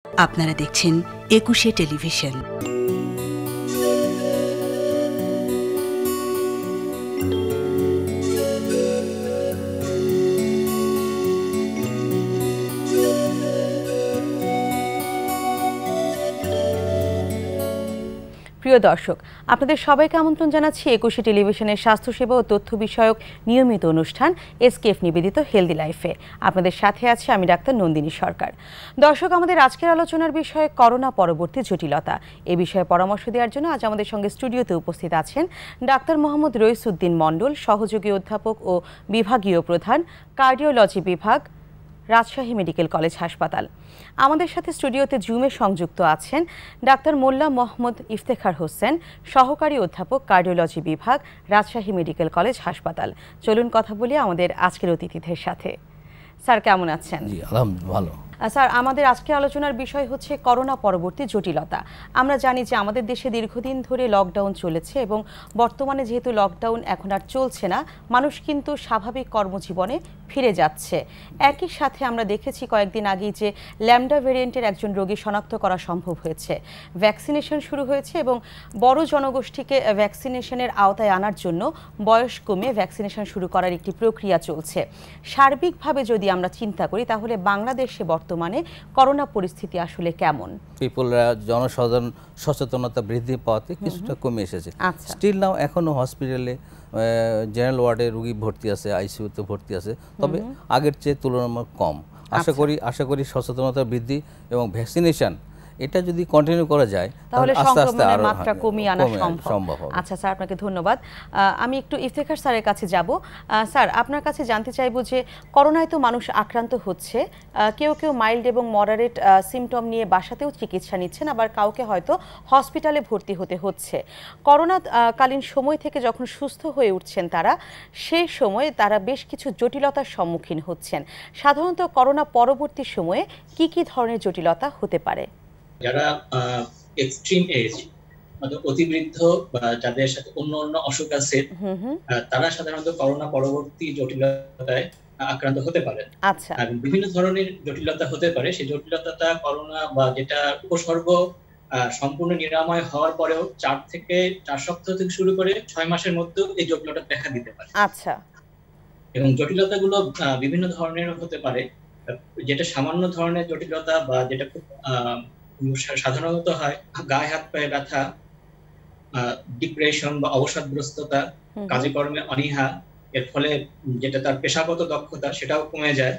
আপনারা দেখছেন একুশে টেলিভিশন। প্রিয় দর্শক, আপনাদের সবাইকে আমন্ত্রণ জানাচ্ছি একুশে টেলিভিশনের স্বাস্থ্যসেবা ও তথ্য বিষয়ক নিয়মিত অনুষ্ঠান এসকেএফ নিবেদিত হেলদি লাইফে। আপনাদের সাথে আছে আমি ডাক্তার নন্দিনী সরকার। দর্শক, আমাদের আজকের আলোচনার বিষয় করোনা পরবর্তী জটিলতা। এ বিষয়ে পরামর্শ দেওয়ার জন্য আজ আমাদের সঙ্গে স্টুডিওতে উপস্থিত আছেন ডাক্তার মোহাম্মদ রইসউদ্দিন মণ্ডল, সহযোগী অধ্যাপক ও বিভাগীয় প্রধান, কার্ডিওলজি বিভাগ, রাজশাহী মেডিকেল কলেজ হাসপাতাল। আমাদের সাথে স্টুডিওতে জুমে সংযুক্ত আছেন ডাক্তার মোল্লা মোহাম্মদ ইফতেখার হোসেন, সহকারী অধ্যাপক, কার্ডিওলজি বিভাগ, রাজশাহী মেডিকেল কলেজ হাসপাতাল। চলুন কথা বলি আমাদের আজকের অতিথিদের সাথে। স্যার, কেমন আছেন? জি, আলহামদুলিল্লাহ ভালো। স্যার, আমাদের আজকের আলোচনার বিষয় হচ্ছে করোনা পরবর্তী জটিলতা। আমরা জানি যে আমাদের দেশে দীর্ঘদিন ধরে লকডাউন চলেছে এবং বর্তমানে যেহেতু লকডাউন এখন আর চলছে না, মানুষ কিন্তু স্বাভাবিক কর্মজীবনে ফিরে যাচ্ছে। একই সাথে আমরা দেখেছি কয়েকদিন আগেই যে ল্যামডা ভেরিয়েন্টের একজন রোগী শনাক্ত করা সম্ভব হয়েছে। ভ্যাকসিনেশন শুরু হয়েছে এবং বড় জনগোষ্ঠীকে ভ্যাকসিনেশনের আওতায় আনার জন্য বয়স কমিয়ে ভ্যাকসিনেশন শুরু করার একটি প্রক্রিয়া চলছে। সার্বিকভাবে যদি আমরা চিন্তা করি তাহলে বাংলাদেশে বর্তমানে করোনা পরিস্থিতি আসলে কেমন? পিপলরা জনসাধারণ সচেতনতা বৃদ্ধি পাওয়াতে কিছুটা কমে এসেছে। স্টিল নাও এখনো হসপিটালে জেনারেল ওয়ার্ডে রোগী ভর্তি আছে, আইসিইউতে ভর্তি আছে, তবে আগের চেয়ে তুলনামূলক কম। আশা করি সচেতনতা বৃদ্ধি এবং ভ্যাকসিনেশন এটা যদি কন্টিনিউ করা যায় তাহলে সংক্রমণের মাত্রা কমিয়ে আনা সম্ভব হবে। আচ্ছা স্যার, আপনাকে ধন্যবাদ। আমি একটু ইফতেখার স্যারের কাছে যাব। স্যার, আপনার কাছে জানতে চাইবো যে করোনায় তো মানুষ আক্রান্ত হচ্ছে, কেউ কেউ মাইল্ড এবং মডারেট সিমটম নিয়ে বাসাতেও চিকিৎসা নিচ্ছেন, আবার কাউকে হয়তো হসপিটালে ভর্তি হতে হচ্ছে। করোনা কালীন সময় থেকে যখন সুস্থ হয়ে উঠছেন তারা, সেই সময়ে তারা বেশ কিছু জটিলতার সম্মুখীন হচ্ছেন। সাধারণত করোনা পরবর্তী সময়ে কি কি ধরনের জটিলতা হতে পারে? যারা এক্সট্রিম এজ, অতিবৃদ্ধ বা যাদের সাথে অন্য অসুখ আছে, তারা সাধারণত করোনা পরবর্তী জটিলতায় আক্রান্ত হতে পারে। আচ্ছা, বিভিন্ন ধরনের জটিলতা হতে পারে। সেই জটিলতাটা করোনা বা যেটা উপসর্গ সম্পূর্ণ নিরাময় হওয়ার পরেও 4 সপ্তাহ থেকে শুরু করে 6 মাসের মধ্যে এই জটিলতা দেখা দিতে পারে। আচ্ছা, এবং জটিলতাগুলো বিভিন্ন ধরনের হতে পারে। যেটা সামান্য ধরনের জটিলতা বা যেটা খুব সাধারণত হয়, গায়ে হাত পায়ে ব্যথা, ডিপ্রেশন বা অবসাদগ্রস্ততা, কাজে কর্মে অনীহা, এর ফলে যেটা তার পেশাগত দক্ষতা সেটাও কমে যায়।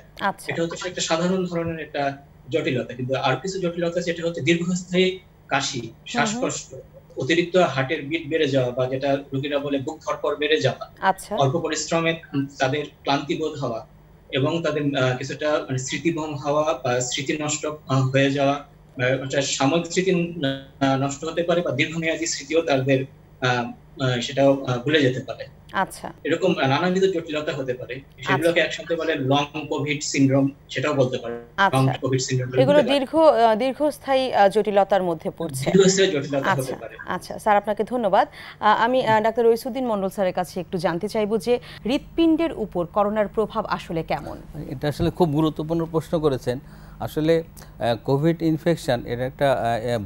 এটা হচ্ছে একটা সাধারণ ধরনের একটা জটিলতা। কিন্তু আর কিছু জটিলতা যেটা হচ্ছে দীর্ঘস্থায়ী কাশি, শ্বাসকষ্ট, অতিরিক্ত হার্টের বিট বেড়ে যাওয়া বা যেটা রোগীরা বলে বুক ধড়ফড় বেড়ে যাওয়া, অল্প পরিশ্রমে তাদের ক্লান্তি বোধ হওয়া এবং তাদের কিছুটা স্মৃতিভঙ্গ হওয়া বা স্মৃতি নষ্ট হয়ে যাওয়া, সাময়িক স্মৃতি নষ্ট হতে পারে বা দীর্ঘমেয়াদী স্মৃতিও তাদের সেটাও ভুলে যেতে পারে। আচ্ছা, এরকম নানাবিধ জটিলতা হতে পারে। সেগুলোকে একসাথে বলে লং কোভিড সিনড্রোম, সেটাও বলতে পারে। লং কোভিড সিনড্রোম এগুলো দীর্ঘস্থায়ী জটিলতার মধ্যে পড়ছে। দীর্ঘস্থায়ী জটিলতা হতে পারে। আচ্ছা স্যার, আপনাকে ধন্যবাদ। আমি ডাক্তার রইসউদ্দিন মণ্ডল স্যারের কাছে একটু জানতে চাইবো যে হৃৎপিণ্ডের উপর করোনার প্রভাব আসলে কেমন? এটা আসলে খুব গুরুত্বপূর্ণ প্রশ্ন করেছেন। আসলে কোভিড ইনফেকশন এটা একটা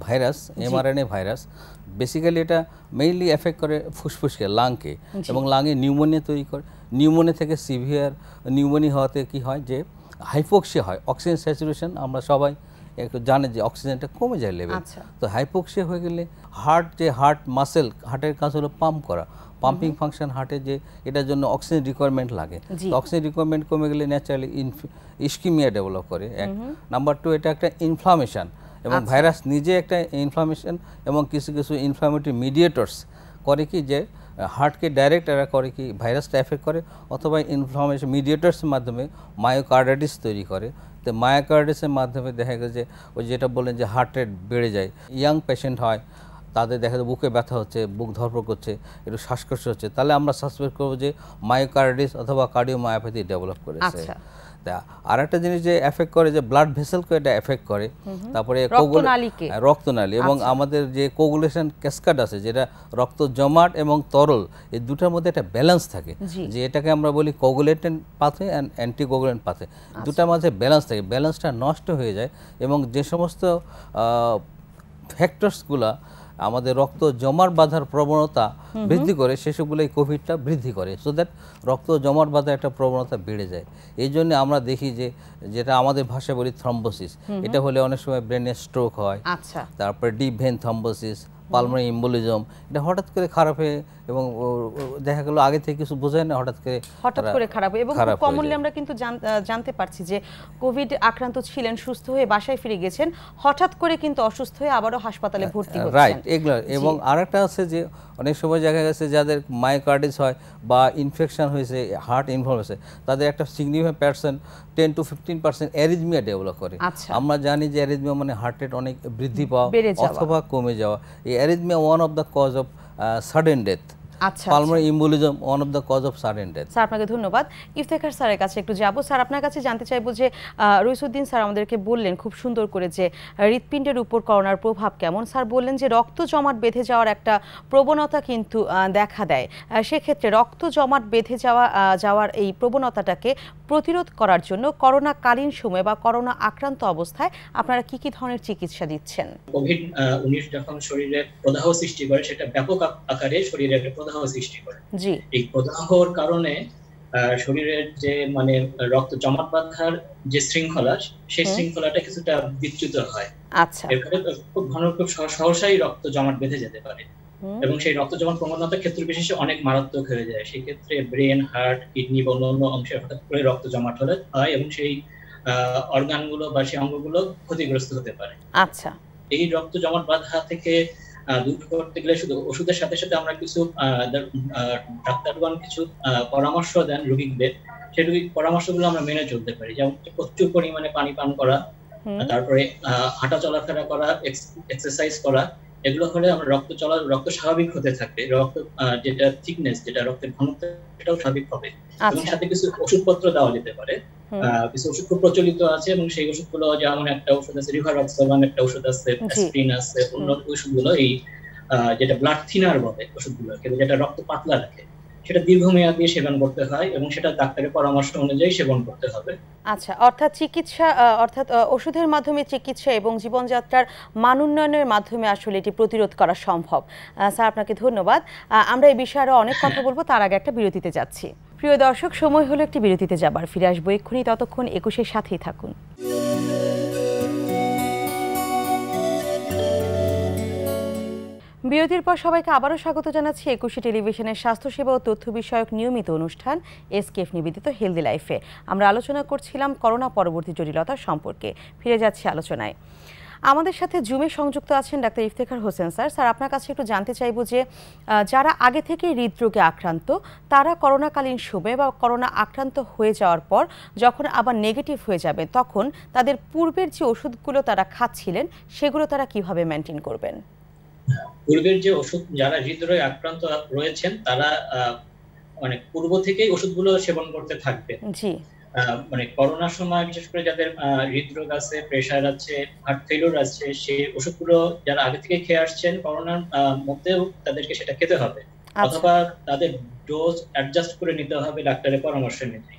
ভাইরাস, এমআরএনএ ভাইরাস। বেসিক্যালি এটা মেইনলি এফেক্ট করে ফুসফুসকে, লাংকে, এবং লাংয়ে নিউমোনিয়া তৈরি করে। নিউমোনিয়া থেকে সিভিয়ার নিউমোনিয়া হওয়াতে কি হয় যে হাইপোক্সিয়া হয়, অক্সিজেন স্যাচুরেশন আমরা সবাই একটু জানে যে অক্সিজেনটা কমে যায় লেভেল। তো হাইপোক্সিয়া হয়ে গেলে হার্ট মাসেল, হার্টের কাজ হলো পাম্প করা, পাম্পিং ফাংশন হার্টে, যে এটার জন্য অক্সিজেন রিকোয়ারমেন্ট লাগে। তো অক্সিজেন রিকোয়ারমেন্ট কমে গেলে ন্যাচারালি ইস্কিমিয়া ডেভেলপ করে। নাম্বার 2, এটা একটা ইনফ্লামেশন, এবং ভাইরাস নিজে একটা ইনফ্লামেশন, এবং কিছু ইনফ্লামেটরি মিডিয়েটরস করে কি যে হার্টকে ডাইরেক্ট এরা করে কি ভাইরাসটা এফেক্ট করে, অথবা ইনফ্লামেশন মিডিয়েটরসের মাধ্যমে মায়োকার্ডাইটিস তৈরি করে। তো মায়োকার্ডাইটিসের মাধ্যমে দেখা গেছে যে ওই যেটা বললেন যে হার্ট রেট বেড়ে যায়, ইয়াং পেশেন্ট হয়, তাদের দেখা যায় বুকে ব্যথা হচ্ছে, বুক ধড়ফড় করছে, একটু শ্বাসকষ্ট হচ্ছে, তাহলে আমরা সাসপেক্ট করবো যে মায়োকার্ডাইটিস অথবা কার্ডিওমায়োপ্যাথি ডেভেলপ করেছে। তা আরেকটা জিনিস যে এফেক্ট করে যে ব্লাড ভেসেলকে এটা এফেক্ট করে, তারপরে রক্তনালী এবং আমাদের যে কোগুলেশন ক্যাসকাড আছে যেটা রক্ত জমাট এবং তরল এই দুটার মধ্যে একটা ব্যালেন্স থাকে, যে এটাকে আমরা বলি কোগুলেটেন্ট পাথওয়ে অ্যান্ড অ্যান্টিকোগুলেন্ট পাথওয়ে, দুটার মাঝে ব্যালেন্স থাকে, ব্যালেন্সটা নষ্ট হয়ে যায় এবং যে সমস্ত ফ্যাক্টরসগুলা আমাদের রক্ত জমাট বাঁধার প্রবণতা বৃদ্ধি করে সেসবগুলো এই কোভিডটা বৃদ্ধি করে, সো দ্যাট রক্ত জমাট বাঁধার একটা প্রবণতা বেড়ে যায়। এই জন্য আমরা দেখি যে যেটা আমাদের ভাষায় বলি থ্রম্বোসিস, এটা হলে অনেক সময় ব্রেনে স্ট্রোক হয়, তারপরে deep vein thrombosis, pulmonary embolism, এটা হঠাৎ করে খারাপ হয়ে এবং দেখা গেল আগে থেকে কিছু বোঝায় না, হঠাৎ করে খারাপ হয়। এবং খুব কমনলি আমরা কিন্তু জানতে পারছি যে কোভিড আক্রান্ত ছিলেন, সুস্থ হয়ে বাসায় ফিরে গেছেন, হঠাৎ করে কিন্তু অসুস্থ হয়ে আবারও হাসপাতালে ভর্তি হচ্ছেন, রাইট এগুলো। এবং আরেকটা আছে যে অনেক সময় দেখা গেছে যাদের মায়োকার্ডিস হয় বা ইনফেকশন হয়েছে, হার্ট ইনভলভ হয়েছে, তাদের একটা significant percent 10 to 15% arrhythmia develop করে। আমরা জানি যে অ্যারিথমিয়া মানে হার্ট রেট অনেক বৃদ্ধি পাওয়া অথবা কমে যাওয়া। এই arrhythmia one of the cause of sudden death, pulmonary embolism one of the cause of sudden death. Sir আপনাকে ধন্যবাদ। ইফতেখার স্যারের কাছে একটু যাব। স্যার আপনার কাছে জানতে চাইবো যে রইসুদ্দিন স্যার আমাদেরকে বললেন খুব সুন্দর করে যে হৃৎপিণ্ডের উপর করোনার প্রভাব কেমন। স্যার বললেন যে রক্ত জমাট বেঁধে যাওয়ার একটা প্রবণতা কিন্তু দেখা দেয়, সেক্ষেত্রে রক্ত জমাট বেঁধে যাওয়ার এই প্রবণতাটাকে প্রতিরোধ করার জন্য করোনাকালীন সময়ে বা করোনা আক্রান্ত অবস্থায় আপনারা কি কি ধরনের চিকিৎসা দিচ্ছেন? কোভিড-19 যখন শরীরে প্রদাহ সৃষ্টি করে সেটা ব্যাপক আকারে শরীরে প্রদাহ সৃষ্টি করে। এই প্রদাহর কারণে শরীরের যে মানে রক্ত জমাট বাঁধার যে শৃঙ্খলা, সেই শৃঙ্খলাটা কিছুটা বিচ্যুত হয়। এর ফলে খুব সহসাই রক্ত জমাট বেঁধে যেতে পারে এবং সেই রক্ত জমাট প্রবণতার ক্ষেত্র বিশেষে অনেক মারাত্মক হয়ে যায়। সেই ক্ষেত্রে ব্রেন, হার্ট, কিডনি বা অন্যান্য অংশে হঠাৎ করে রক্ত জমাট হলে হয় এবং সেই অর্গানগুলো বা সেই অঙ্গগুলো ক্ষতিগ্রস্ত হতে পারে। এই রক্ত জমাট বাঁধা থেকে দূর করতে গেলে শুধু ওষুধের সাথে সাথে আমরা কিছু ডাক্তারগণ কিছু পরামর্শ দেন রোগীদের, সেই পরামর্শগুলো আমরা মেনে চলতে পারি। যেমন প্রচুর পরিমাণে পানি পান করা, তারপরে হাঁটা চলাফেরা করা, এক্সারসাইজ করা, এগুলো হলে আমরা রক্ত স্বাভাবিক হতে থাকবে, রক্ত যেটা থিকনেস, যেটা রক্তের ঘনত্ব, সেটাও স্বাভাবিক হবে। এবং সাথে কিছু ওষুধপত্র দেওয়া যেতে পারে, কিছু ওষুধ খুব প্রচলিত আছে এবং সেই ওষুধগুলো যেমন একটা ওষুধ আছে রিভারক্সাবান, একটা ওষুধ আছে অ্যাসপিরিন আছে, অন্য ওষুধগুলো এই যেটা ব্লাড থিনার বলে ওষুধগুলো, কিন্তু যেটা রক্ত পাতলা রাখে, সেটা দীর্ঘমেয়াদী সেবন করতে হয় এবং সেটা ডাক্তারের পরামর্শ অনুযায়ী সেবন করতে হবে। অর্থাৎ ওষুধের মাধ্যমে চিকিৎসা এবং জীবনযাত্রার মান উন্নয়নের মাধ্যমে আসলে এটি প্রতিরোধ করা সম্ভব। স্যার আপনাকে ধন্যবাদ। আমরা এই বিষয়ে আরো অনেক কথা বলবো, তার আগে একটা বিরতিতে যাচ্ছি। প্রিয় দর্শক, সময় হলো একটি বিরতিতে যাবার, ফিরে আসবো এক্ষুনি, ততক্ষণ 21-এর সাথেই থাকুন। বিরতির পর সবাইকে আবারও স্বাগত জানাচ্ছি 21 টেলিভিশনের স্বাস্থ্যসেবা ও তথ্য বিষয়ক নিয়মিত অনুষ্ঠান এসকেএফ নিবেদিত হেলদি লাইফে। আমরা আলোচনা করছিলাম করোনা পরবর্তী জটিলতা সম্পর্কে। ফিরে যাচ্ছি আলোচনায়। আমাদের সাথে জুমে সংযুক্ত আছেন doctor Iftekhar Hossain sir. Sir আপনার কাছে একটু জানতে চাইব যে যারা আগে থেকে হৃদরোগে আক্রান্ত, তারা করোনাকালীন সময়ে বা করোনা আক্রান্ত হয়ে যাওয়ার পর যখন আবার নেগেটিভ হয়ে যাবে, তখন তাদের পূর্বের যে ওষুধগুলো তারা খাচ্ছিলেন সেগুলো তারা কিভাবে মেনটেন করবেন? পূর্বের যে ওষুধ, যারা হৃদরোগে আক্রান্ত রয়েছেন তারা মানে পূর্ব থেকেই ওষুধগুলো সেবন করতে থাকবেন। মানে করোনার সময় বিশেষ করে যাদের হৃদরোগ আছে, প্রেসার আছে, হার্ট ফেলিওর আছে, সেই ওষুধগুলো যারা আগে থেকে খেয়ে আসছেন করোনার মধ্যেও তাদেরকে সেটা খেতে হবে, অথবা তাদের ডোজ অ্যাডজাস্ট করে নিতে হবে ডাক্তারের পরামর্শ নিতে।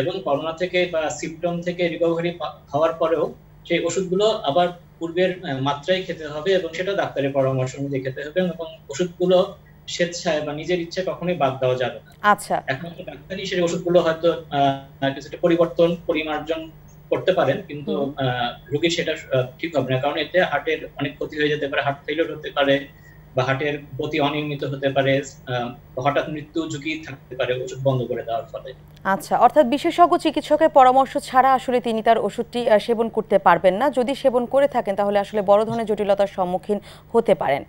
এবং করোনা থেকে বা সিম্পটম থেকে রিকভারি হওয়ার পরেও সেই ওষুধগুলো আবার পূর্বের মাত্রায় খেতে হবে এবং সেটা ডাক্তারের পরামর্শ অনুযায়ী খেতে হবে এবং ওষুধগুলো স্বেচ্ছায় বা নিজের ইচ্ছে কখনোই বাদ দেওয়া যাবে না। একমাত্র ডাক্তারই সেই ওষুধগুলো হয়তো কিছুটা পরিমার্জন করতে পারেন, কিন্তু রোগীর সেটা ঠিক হবে না, কারণ এতে হার্টের অনেক ক্ষতি হয়ে যেতে পারে, হার্ট ফেলিওর হতে পারে বা হার্টের গতি অনিয়মিত হতে পারে, হঠাৎ মৃত্যু ঝুঁকি থাকতে পারে ওষুধ বন্ধ করে দেওয়ার ফলে। অর্থাৎ বিশেষজ্ঞ চিকিৎসকের পরামর্শ ছাড়া আসলে তিনি তার ওষুধটি সেবন করতে পারবেন না। যদি সেবন করে থাকেন তাহলে আসলে বড় ধরনের জটিলতার সম্মুখীন হতে পারেন।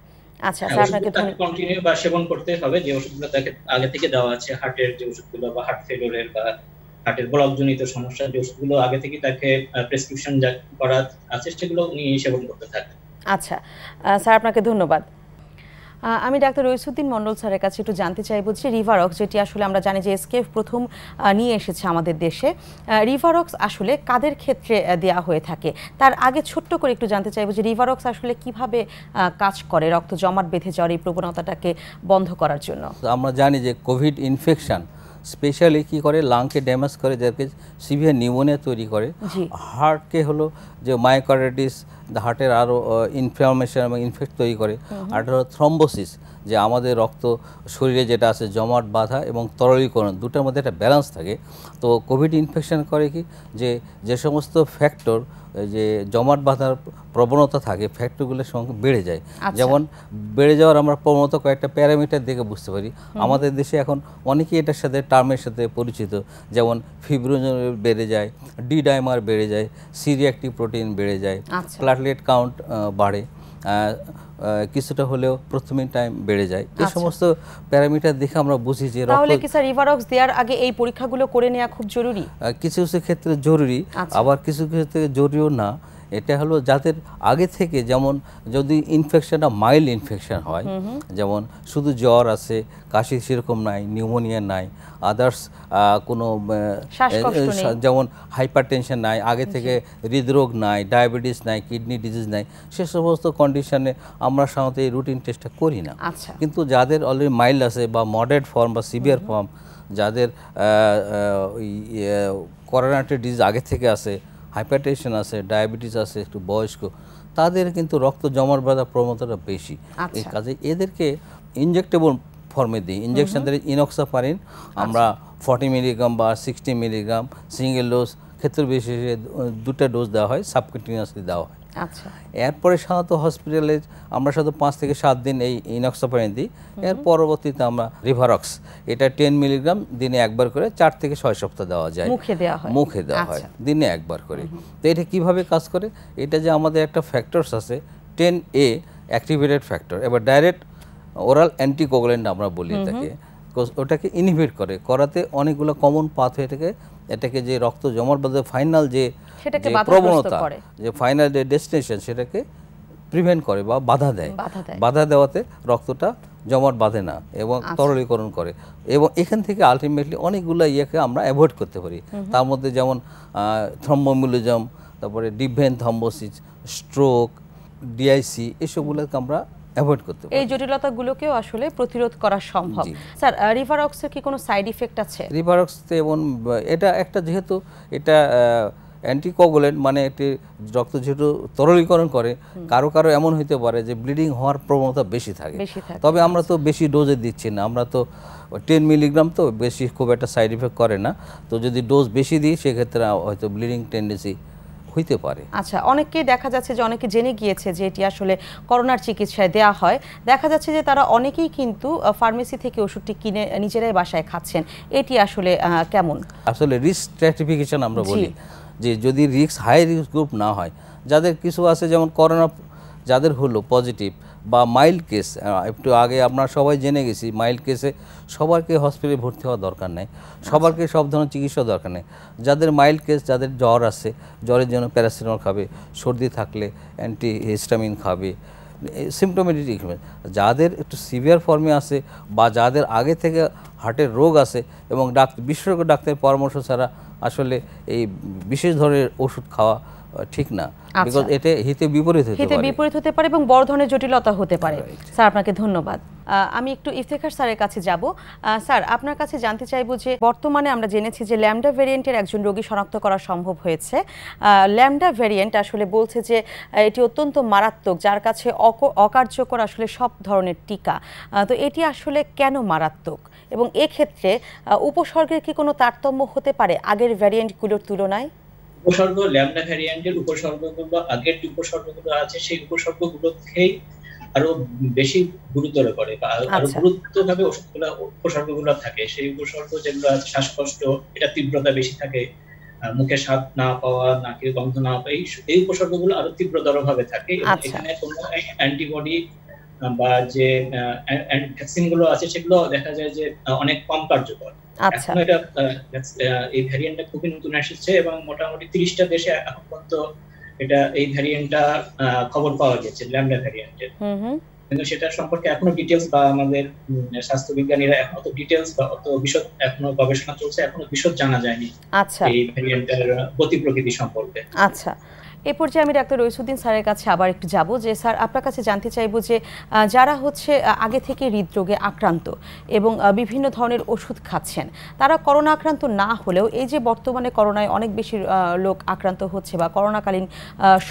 স্যার আপনাকে কন্টিনিউ বা সেবন করতে হবে যে ওষুধগুলো তাকে আগে থেকে দেওয়া আছে, হার্টের যে ওষুধগুলো বা হার্ট ফেলিওরের বা হার্টের ব্লকজনিত সমস্যা যে ওষুধগুলো আগে থেকে তাকে প্রেসক্রিপশন করা আছে সেগুলো উনি সেবন করতে থাকেন। স্যার আপনাকে ধন্যবাদ। আমি ডাক্তার রইসুদ্দিন মন্ডল স্যারের কাছে একটু জানতে চাইবো যে রিভারক্স, যেটি আসলে আমরা জানি যে এসকেএফ প্রথম নিয়ে এসেছে আমাদের দেশে, রিভারক্স আসলে কাদের ক্ষেত্রে দেয়া হয়ে থাকে? তার আগে ছোট্ট করে একটু জানতে চাইবো যে রিভারক্স আসলে কিভাবে কাজ করে রক্ত জমাট বেঁধে যাওয়ার এই প্রবণতাটাকে বন্ধ করার জন্য? আমরা জানি যে কোভিড ইনফেকশন স্পেশালি কি করে, লাংকে ড্যামেজ করে, যাকে সিভিয়ার নিউমোনিয়া তৈরি করে। হার্টকে হলো যে মায়োকার্ডিটিস, হার্টের আরও ইনফ্লামেশন এবং ইনফেক্ট তৈরি করে। আর হলো থ্রম্বোসিস, যে আমাদের রক্ত শরীরে যেটা আছে জমাট বাঁধা এবং তরলীকরণ, দুটার মধ্যে একটা ব্যালেন্স থাকে। তো কোভিড ইনফেকশন করে কি, যে সমস্ত ফ্যাক্টর যে জমাট বাঁধার প্রবণতা থাকে, ফ্যাক্টরগুলোর সঙ্গে বেড়ে যায়। যেমন বেড়ে যাওয়ার আমরা প্রবণতা কয়েকটা প্যারামিটার দেখে বুঝতে পারি। আমাদের দেশে এখন অনেকেই এটার সাথে টার্মের সাথে পরিচিত, যেমন ফিব্রিনোজেন বেড়ে যায়, ডি ডাইমার বেড়ে যায়, সি রিঅ্যাক্টিভ প্রোটিন বেড়ে যায়, প্লাটলেট কাউন্ট বাড়ে, কিছুটা হলেও প্রথমিন টাইম বেড়ে যায়। এই সমস্ত প্যারামিটার দেখে আমরা বুঝি যে তাহলে কি স্যার রিভারক্স দেওয়ার আগে এই পরীক্ষাগুলো করে নেওয়া খুব জরুরি? কিছু কিছু ক্ষেত্রে জরুরি, আবার কিছু ক্ষেত্রে জরুরিও না। এটা হলো যাদের আগে থেকে, যেমন যদি ইনফেকশনটা মাইল্ড ইনফেকশন হয়, যেমন শুধু জ্বর আছে, কাশি সেরকম নাই, নিউমোনিয়া নাই, আদার্স কোনো যেমন হাইপারটেনশন নাই, আগে থেকে হৃদরোগ নাই, ডায়াবেটিস নাই, কিডনি ডিজিজ নাই, সে সমস্ত কন্ডিশনে আমরা সাধারণত এই রুটিন টেস্টটা করি না। কিন্তু যাদের অলরেডি মাইল্ড আছে বা মডারেট ফর্ম বা সিভিয়ার ফর্ম, যাদের করোনারি ডিজিজ আগে থেকে আছে, হাইপারটেনশন আছে, ডায়াবেটিস আছে, একটু বয়স্ক, তাদের কিন্তু রক্ত জমাট বাঁধার প্রবণতাটা বেশি। এই কাজে এদেরকে ইনজেক্টেবল ফর্মে দিই। ইনজেকশন দিয়ে ইনক্সাপারিন আমরা 40 মিলিগ্রাম বা 60 মিলিগ্রাম সিঙ্গেল ডোজ, ক্ষেত্র বিশেষে 2টা ডোজ দেওয়া হয়, সাবকিউটেনিয়াসলি দেওয়া হয়। এরপরে সাধারণত হসপিটালে আমরা সাধারণত 5 থেকে 7 দিন এই ইনক্সাপারিন দিই। এর পরবর্তীতে আমরা রিভারক্স, এটা 10 মিলিগ্রাম দিনে একবার করে 4 থেকে 6 সপ্তাহ দেওয়া যায়, মুখে দেওয়া হয় দিনে একবার করে। তো এটা কিভাবে কাজ করে, এটা যে আমাদের একটা ফ্যাক্টরস আছে 10A অ্যাক্টিভেটেড ফ্যাক্টর, এবার ডাইরেক্ট ওরাল অ্যান্টিকোগুলেন্ট আমরা বলি এটাকে, ওটাকে ইনহিবিট করাতে অনেকগুলো কমন পাথ হয়ে থাকে, এটাকে যে রক্ত জমাট বাঁধে ফাইনাল যে প্রবণতা, যে ফাইনাল যে ডেস্টিনেশন, সেটাকে প্রিভেন্ট করে বা বাধা দেয়। বাধা দেওয়াতে রক্তটা জমাট বাঁধে না এবং তরলীকরণ করে, এবং এখান থেকে আলটিমেটলি অনেকগুলো ইয়েকে আমরা অ্যাভয়েড করতে পারি। তার মধ্যে যেমন থ্রম্বোএম্বোলিজম, তারপরে deep vein thrombosis, stroke, DIC, এসবগুলোকে আমরা অ্যাভয়েড করতে পারি। এই জটিলতাগুলোকেও আসলে প্রতিরোধ করা সম্ভব। স্যার, রিভারক্সের কি কোনো সাইড ইফেক্ট আছে? রিভারক্স এবং এটা একটা, যেহেতু এটা অ্যান্টিকোগুলেন্ট, মানে এটি রক্ত যেহেতু তরলীকরণ করে, কারো কারো এমন হতে পারে যে ব্লিডিং হওয়ার প্রবণতা বেশি থাকে। তবে আমরা তো বেশি ডোজে দিচ্ছি না, আমরা তো 10 মিলিগ্রাম, তো বেশি খুব একটা সাইড ইফেক্ট করে না। তো যদি ডোজ বেশি দিই সেক্ষেত্রে হয়তো ব্লিডিং টেন্ডেন্সি হইতে পারে। আচ্ছা, অনেকেই দেখা যাচ্ছে যে অনেকে জেনে গিয়েছে যে এটি আসলে করোনার চিকিৎসায় দেয়া হয়। দেখা যাচ্ছে যে তারা অনেকেই কিন্তু ফার্মেসি থেকে ওষুধটি কিনে নিজেরাই বাসায় খাচ্ছেন। এটি আসলে কেমন? আসলে রিস্ক স্ট্র্যাটিফিকেশন আমরা বলি, যে যদি রিস্ক হাই রিস্ক গ্রুপ না হয়, যাদের কিছু আছে যেমন করোনা যাদের হলো পজিটিভ বা মাইল্ড কেস, একটু আগে আপনারা সবাই জেনে গেছি, মাইল্ড কেসে সবারকে হসপিটালে ভর্তি হওয়া দরকার নেই, সবারকে সব ধরনের চিকিৎসা দরকার নেই। যাদের মাইল্ড কেস, যাদের জ্বর আছে, জ্বরের জন্য প্যারাসিটামল খাবে, সর্দি থাকলে অ্যান্টিহিস্টামিন খাবে, সিমটোমেটিক ট্রিটমেন্ট। যাদের একটু সিভিয়ার ফর্মে আছে বা যাদের আগে থেকে হার্টের রোগ আছে এবং বিশেষজ্ঞ ডাক্তারের পরামর্শ ছাড়া আসলে এই বিশেষ ধরনের ওষুধ খাওয়া ঠিক না, বিকজ এটা হিতে বিপরীত হতে পারে এবং বড় ধরনের জটিলতা হতে পারে। স্যার, আপনাকে ধন্যবাদ। আমি একটু ইফতেখার স্যারের কাছে যাব। স্যার, আপনার কাছে জানতে চাইবো যে বর্তমানে আমরা জেনেছি যে ল্যামডা ভ্যারিয়েন্টের একজন রোগী শনাক্ত করা সম্ভব হয়েছে। ল্যামডা ভ্যারিয়েন্ট আসলে বলছে যে এটি অত্যন্ত মারাত্মক, যার কাছে অকার্যকর আসলে সব ধরনের টিকা। তো এটি আসলে কেন মারাত্মক, এবং এক্ষেত্রে উপসর্গের কি কোনো তারতম্য হতে পারে আগের ভ্যারিয়েন্টগুলোর তুলনায়? উপসর্গ, ল্যামডা ভ্যারিয়েন্টের উপসর্গগুলো আগের যে উপসর্গগুলো আছে সেই উপসর্গগুলো থেকেই আরো বেশি গুরুতর করে বা আরো গুরুত্বভাবে উপসর্গগুলো থাকে। সেই উপসর্গ যেগুলো আছে, শ্বাসকষ্ট, এটা তীব্রতা বেশি থাকে, মুখে স্বাদ না পাওয়া, নাকের গন্ধ না পাওয়া, এই উপসর্গগুলো আরো তীব্রতর ভাবে থাকে। এখানে কোনো অ্যান্টিবডি বা যে ভ্যাকসিন গুলো আছে সেগুলো দেখা যায় যে অনেক কম কার্যকর। এখন এটা এই ভ্যারিয়েন্টটা খুবই নতুন এসেছে এবং মোটামুটি 30টা দেশে এখন পর্যন্ত এটা এই ভ্যারিয়েন্টটা খবর পাওয়া গেছে, ল্যামডা ভ্যারিয়েন্টের। কিন্তু সেটা সম্পর্কে এখনো ডিটেলস বা আমাদের স্বাস্থ্যবিজ্ঞানীরা এখন অত ডিটেলস বা অত বিশদ এখনো গবেষণা চলছে, এখনো বিশদ জানা যায়নি আচ্ছা এই ভ্যারিয়েন্টের গতি প্রকৃতি সম্পর্কে। আচ্ছা, এ পর্যায়ে আমি ডাক্তার রইসুদ্দিন স্যারের কাছে আবার একটু যাব যে স্যার আপনার কাছে জানতে চাইবো যে যারা হচ্ছে আগে থেকে হৃদরোগে আক্রান্ত এবং বিভিন্ন ধরনের ওষুধ খাচ্ছেন, তারা করোনা আক্রান্ত না হলেও এই যে বর্তমানে করোনায় অনেক বেশি লোক আক্রান্ত হচ্ছে বা করোনাকালীন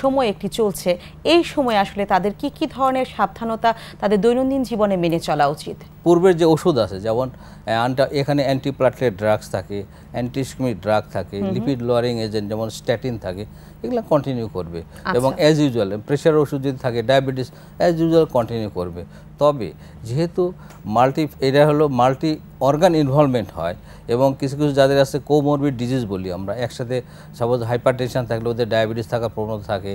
সময় একটি চলছে, এই সময় আসলে তাদের কি কি ধরনের সাবধানতা তাদের দৈনন্দিন জীবনে মেনে চলা উচিত? পূর্বের যে ওষুধ আছে, যেমন এখানে অ্যান্টিপ্লাটলেট ড্রাগস থাকে, অ্যান্টিস্কিমিক ড্রাগ থাকে, লিপিড লোয়ারিং এজেন্ট যেমন স্ট্যাটিন থাকে, এগুলো কন্টিনিউ করবে। এবং অ্যাজ ইউজুয়াল প্রেশার ওষুধ যদি থাকে, ডায়াবেটিস, অ্যাজ ইউজুয়াল কন্টিনিউ করবে। তবে যেহেতু এটা হলো মাল্টি অর্গান ইনভলভমেন্ট হয় এবং কিছু কিছু যাদের আছে কোমরবিড ডিজিজ বলি আমরা, একসাথে সাপোজ হাইপারটেনশন থাকলে ওদের ডায়াবেটিস থাকার প্রবণতা থাকে,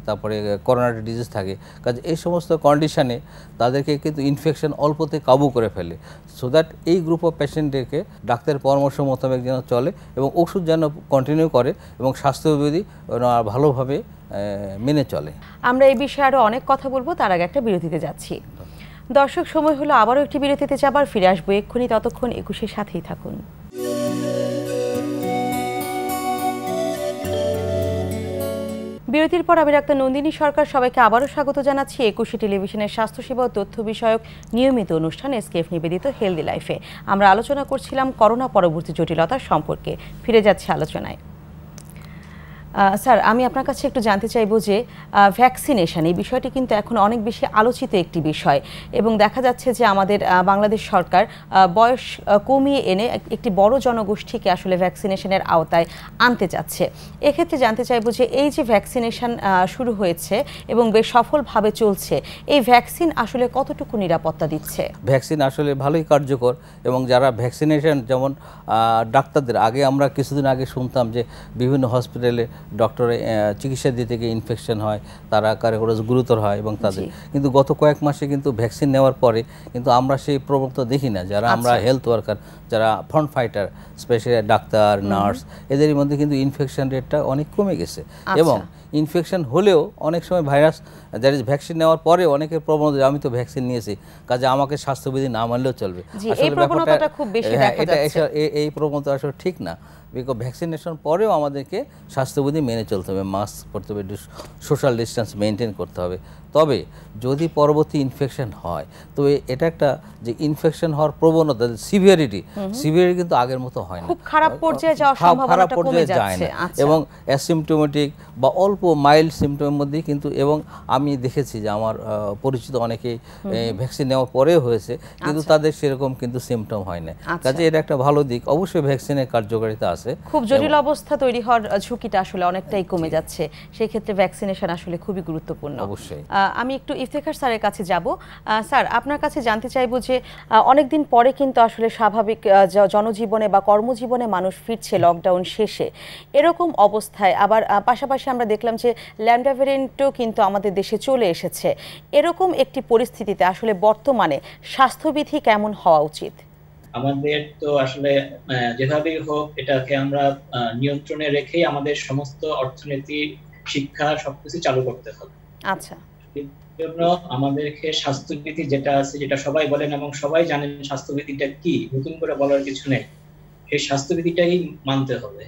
তারপরে করোনারি ডিজিজ থাকে, কাজে এই সমস্ত কন্ডিশনে তাদেরকে কিন্তু ইনফেকশন অল্পতে কাবু করে ফেলে। সো দ্যাট এই গ্রুপ অফ পেশেন্টদেরকে ডাক্তারের পরামর্শ মোতাবেক যেন চলে এবং ওষুধ যেন কন্টিনিউ করে এবং স্বাস্থ্যবিধি ভালোভাবে মেনে চলে। আমরা এই বিষয়ে আরও অনেক কথা বলবো, তার আগে একটা বিরতিতে যাচ্ছি। দর্শক, সময় হলো আবারও একটি বিরতিতে যাবার, ফিরে আসবো এক্ষুনি, ততক্ষণ 21-এর সাথেই থাকুন। বিরতির পর আমি ডাক্তার নন্দিনী সরকার সবাইকে আবারও স্বাগত জানাচ্ছি 21 টেলিভিশনের স্বাস্থ্যসেবা ও তথ্য বিষয়ক নিয়মিত অনুষ্ঠান এসকেএফ নিবেদিত হেলদি লাইফে। আমরা আলোচনা করছিলাম করোনা পরবর্তী জটিলতার সম্পর্কে। ফিরে যাচ্ছে আলোচনায়। স্যার, আমি আপনার কাছে একটু জানতে চাইবো যে ভ্যাকসিনেশন, এই বিষয়টি কিন্তু এখন অনেক বেশি আলোচিত একটি বিষয় এবং দেখা যাচ্ছে যে আমাদের বাংলাদেশ সরকার বয়স কমিয়ে এনে একটি বড় জনগোষ্ঠীকে আসলে ভ্যাকসিনেশনের আওতায় আনতে চাচ্ছে। এক্ষেত্রে জানতে চাইবো যে এই যে ভ্যাকসিনেশন শুরু হয়েছে এবং বেশ সফলভাবে চলছে, এই ভ্যাকসিন আসলে কতটুকু নিরাপত্তা দিচ্ছে? ভ্যাকসিন আসলে ভালোই কার্যকর এবং যারা ভ্যাকসিনেশন, যেমন ডাক্তারদের, আগে আমরা কিছুদিন আগে শুনতাম যে বিভিন্ন হসপিটালে ডক্টরে চিকিৎসা দিতে গিয়ে ইনফেকশন হয়, তারা কারো গুরুতর হয় এবং তাদের কিন্তু গত কয়েক মাসে কিন্তু ভ্যাকসিন নেওয়ার পরে কিন্তু আমরা সেই প্রবণতা দেখি না। যারা আমরা হেলথ ওয়ার্কার, যারা front fighter, specially doctor, nurse, এদের মধ্যে কিন্তু ইনফেকশন রেটটা অনেক কমে গেছে। এবং ইনফেকশন হলেও অনেক সময় ভাইরাস দ্যাট ইজ ভ্যাকসিন নেওয়ার পরে অনেকের প্রবণতা, আমি তো ভ্যাকসিন নিয়েছি কাজে আমাকে স্বাস্থ্যবিধি না মানলেও চলবে। আসলে ব্যাপারটা খুব বেশি দেখা যাচ্ছে। এই প্রবণতা আসলে ঠিক না। বিকজ ভ্যাকসিনেশন পরেও আমাদেরকে স্বাস্থ্যবিধি মেনে চলতে হবে, মাস্ক পরতে হবে, সোশ্যাল ডিস্টেন্স মেনটেন করতে হবে। তবে যদি পরবর্তী ইনফেকশন হয়, তো এটা একটা যে ইনফেকশন হওয়ার প্রবণতা, সিভিয়ারিটি কিন্তু আগের মতো হয় না, খুব খারাপ পর্যায়ে যাওয়ার সম্ভাবনাটা কমে যাচ্ছে এবং অ্যাসিম্পটোমেটিক বা অল্প মাইল্ড সিমটমের মধ্যে কিন্তু, এবং আমি দেখেছি যে আমার পরিচিত অনেকেই ভ্যাকসিন নেওয়ার পরেও হয়েছে কিন্তু তাদের সেরকম কিন্তু সিমটম হয় না। কাজে এটা একটা ভালো দিক। অবশ্যই ভ্যাকসিনের কার্যকারিতা আছে, খুব জটিল অবস্থা তৈরি হওয়ার ঝুঁকিটা আসলে অনেকটাই কমে যাচ্ছে। সেই ক্ষেত্রে ভ্যাকসিনেশন আসলে খুবই গুরুত্বপূর্ণ। অবশ্যই। আমি একটু ইফতেখার স্যারের কাছে যাব। স্যার, আপনার কাছে জানতে চাইবো যে অনেকদিন পরে কিন্তু আসলে স্বাভাবিক জনজীবনে বা কর্মজীবনে মানুষ ফিরছে লকডাউন শেষে। এরকম অবস্থায় আবার পাশাপাশি আমরা দেখলাম যে ল্যাম্ডা ভ্যারিয়েন্টও কিন্তু আমাদের দেশে চলে এসেছে। এরকম একটি পরিস্থিতিতে আসলে বর্তমানে স্বাস্থ্যবিধি কেমন হওয়া উচিত? আমাদের তো আসলে যেভাবেই হোক এটাকে আমরা নিয়ন্ত্রণে রেখেই আমাদের সমস্ত অর্থনীতি, শিক্ষা সবকিছু চালু করতে হবে। আচ্ছা, এর জন্য আমাদেরকে স্বাস্থ্যবিধি যেটা আছে, যেটা সবাই বলেন এবং সবাই জানেন স্বাস্থ্যবিধিটা কি, নতুন করে বলার কিছু নেই, সেই স্বাস্থ্যবিধিটাই মানতে হবে।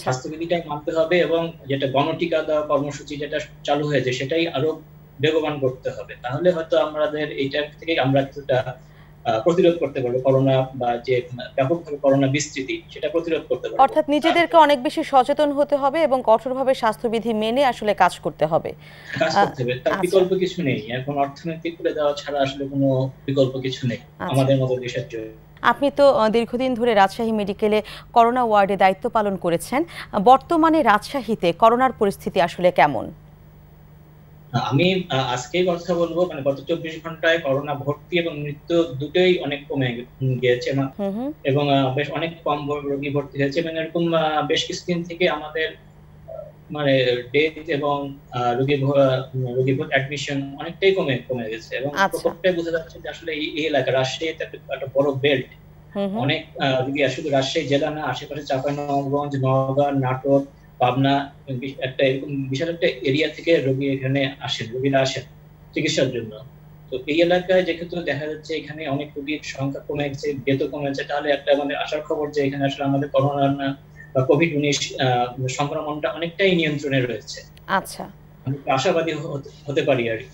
স্বাস্থ্যবিধিটাই মানতে হবে এবং যেটা গণটিকা দেওয়া কর্মসূচি যেটা চালু হয়েছে সেটাই আরো বেগবান করতে হবে। তাহলে হয়তো আমাদের এইটা থেকে আমরা কিছুটা প্রতিরোধ করতে পারবো, করোনা বা যে ব্যাপকভাবে করোনা বিস্তৃতি সেটা প্রতিরোধ করতে পারবো। অর্থাৎ নিজেদেরকে অনেক বেশি সচেতন হতে হবে এবং কঠোরভাবে স্বাস্থ্যবিধি মেনে আসলে কাজ করতে হবে। তার বিকল্প কিছু নেই। এখন অর্থনীতি খুলে দেওয়া ছাড়া আসলে কোনো বিকল্প কিছু নেই আমাদের মতো দেশের জন্য। আপনি তো দীর্ঘদিন ধরে রাজশাহী মেডিকেলে করোনা ওয়ার্ডে দায়িত্ব পালন করেছেন। বর্তমানে রাজশাহীতে করোনার পরিস্থিতি আসলে কেমন? আমি আজকেই কথা বলবো, মানে গত 24 ঘন্টায় করোনা ভর্তি এবং মৃত্যু দুটোই অনেক কমে গিয়েছে এবং বেশ অনেক কম রোগী ভর্তি হয়েছে এবং এরকম বেশ কিছুদিন থেকে আমাদের মানে ডেথ এবং রোগী অ্যাডমিশন অনেকটাই কমে গেছে এবং প্রকোপটাই বোঝা যাচ্ছে যে আসলে এই এলাকা রাজশাহীতে একটা বড় বেল্ট, অনেক রোগী শুধু রাজশাহী জেলা না, আশেপাশে চাঁপাইনবাবগঞ্জ, নওগাঁ, নাটোর, পাবনা, একটা এরকম বিশাল একটা এরিয়া থেকে রোগীরা আসেন চিকিৎসার জন্য। তো এই এলাকায় যেহেতু দেখা যাচ্ছে এখানে অনেক রোগীর সংখ্যা কমেছে, ডেথও কমেছে, তাহলে একটা মানে আশার খবর যে এখানে আসলে আমাদের করোনা বা কোভিড-19 সংক্রমণটা অনেকটাই নিয়ন্ত্রণে রয়েছে। আচ্ছা, আমি আশাবাদী হতে পারি আর কি।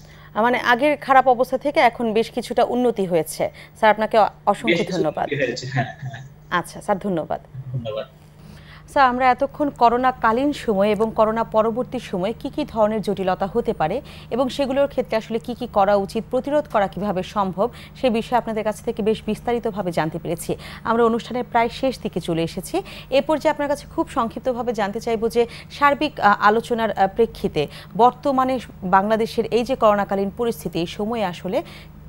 মানে আগের খারাপ অবস্থা থেকে এখন বেশ কিছুটা উন্নতি হয়েছে। স্যার আপনাকে অসংখ্য ধন্যবাদ। হ্যাঁ, আচ্ছা স্যার, ধন্যবাদ। ধন্যবাদ। স্যার, আমরা এতক্ষণ করোনাকালীন সময়ে এবং করোনা পরবর্তী সময়ে কি কি ধরনের জটিলতা হতে পারে এবং সেগুলোর ক্ষেত্রে আসলে কি কি করা উচিত, প্রতিরোধ করা কিভাবে সম্ভব, সে বিষয়ে আপনাদের কাছ থেকে বেশ বিস্তারিতভাবে জানতে পেরেছি। আমরা অনুষ্ঠানের প্রায় শেষ দিকে চলে এসেছি। এ পর্যায়ে আপনার কাছে খুব সংক্ষিপ্তভাবে জানতে চাইব যে সার্বিক আলোচনার প্রেক্ষিতে বর্তমানে বাংলাদেশের এই যে করোনাকালীন পরিস্থিতি, এই সময়ে আসলে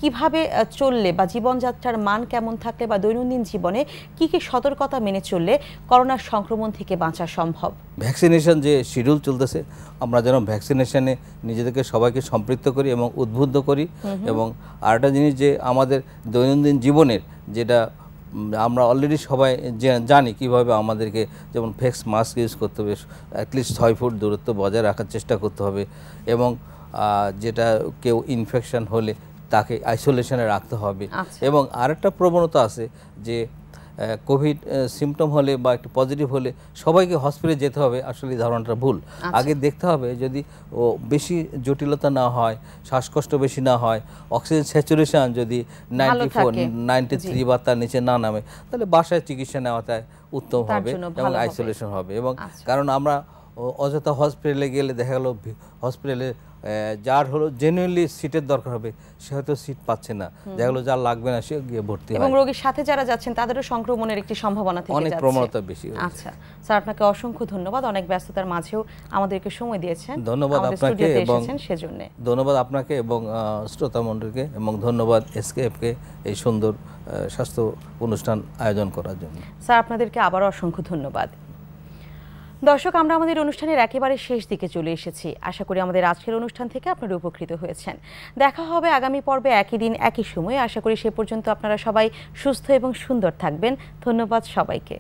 কিভাবে চললে বা জীবনযাত্রার মান কেমন থাকলে বা দৈনন্দিন জীবনে কি কি সতর্কতা মেনে চললে করোনার সংক্রমণ থেকে বাঁচা সম্ভব? ভ্যাকসিনেশন যে শিডিউল চলতেছে, আমরা যেন ভ্যাকসিনেশনে নিজেদেরকে সবাইকে সম্পৃক্ত করি এবং উদ্বুদ্ধ করি। এবং আরেকটা জিনিস যে আমাদের দৈনন্দিন জীবনের যেটা আমরা অলরেডি সবাই জানি কিভাবে আমাদেরকে, যেমন ফেস মাস্ক ইউজ করতে হবে, অ্যাটলিস্ট 6 ফুট দূরত্ব বজায় রাখার চেষ্টা করতে হবে, এবং যেটা কেউ ইনফেকশন হলে তাকে আইসোলেশনে রাখতে হবে। এবং আরেকটা প্রবণতা আছে যে কোভিড সিমটম হলে বা একটু পজিটিভ হলে সবাইকে হসপিটালে যেতে হবে, আসলে এই ধারণাটা ভুল। আগে দেখতে হবে যদি বেশি জটিলতা না হয়, শ্বাসকষ্ট বেশি না হয়, অক্সিজেন স্যাচুরেশন যদি 94, 93 বা তার নিচে না নামে, তাহলে বাসায় চিকিৎসা নেওয়াটাই উত্তম হবে এবং আইসোলেশন হবে। এবং কারণ আমরা অযথা হসপিটালে গেলে দেখা গেল হসপিটালে যার হলো জেনুইনলি সিটের দরকার হবে, সে হয়তো সিট পাচ্ছে না, দেখা গেলো যার লাগবে না সে গিয়ে ভর্তি হয়, এবং রোগীর সাথে যারা যাচ্ছেন তাদেরও সংক্রমণের একটি সম্ভাবনা থেকে যাচ্ছে, অনেক প্রবণতা বেশি। আচ্ছা স্যার, আপনাকে অসংখ্য ধন্যবাদ, অনেক ব্যস্ততার মাঝেও আমাদেরকে সময় দিয়েছেন। ধন্যবাদ আপনাকে এবং সেজন্য ধন্যবাদ আপনাকে এবং শ্রোতা মণ্ডলীকে, এবং ধন্যবাদ এসকেএফকে এই সুন্দর স্বাস্থ্য অনুষ্ঠান আয়োজন করার জন্য। স্যার, আপনাদেরকে আবারও অসংখ্য ধন্যবাদ। দর্শক, আমরা আমাদের অনুষ্ঠানের একেবারে শেষ দিকে চলে এসেছি। আশা করি আমাদের আজকের অনুষ্ঠান থেকে আপনারা উপকৃত হয়েছেন। দেখা হবে আগামী পর্বে একই দিন একই সময়ে। আশা করি সে পর্যন্ত আপনারা সবাই সুস্থ এবং সুন্দর থাকবেন। ধন্যবাদ সবাইকে।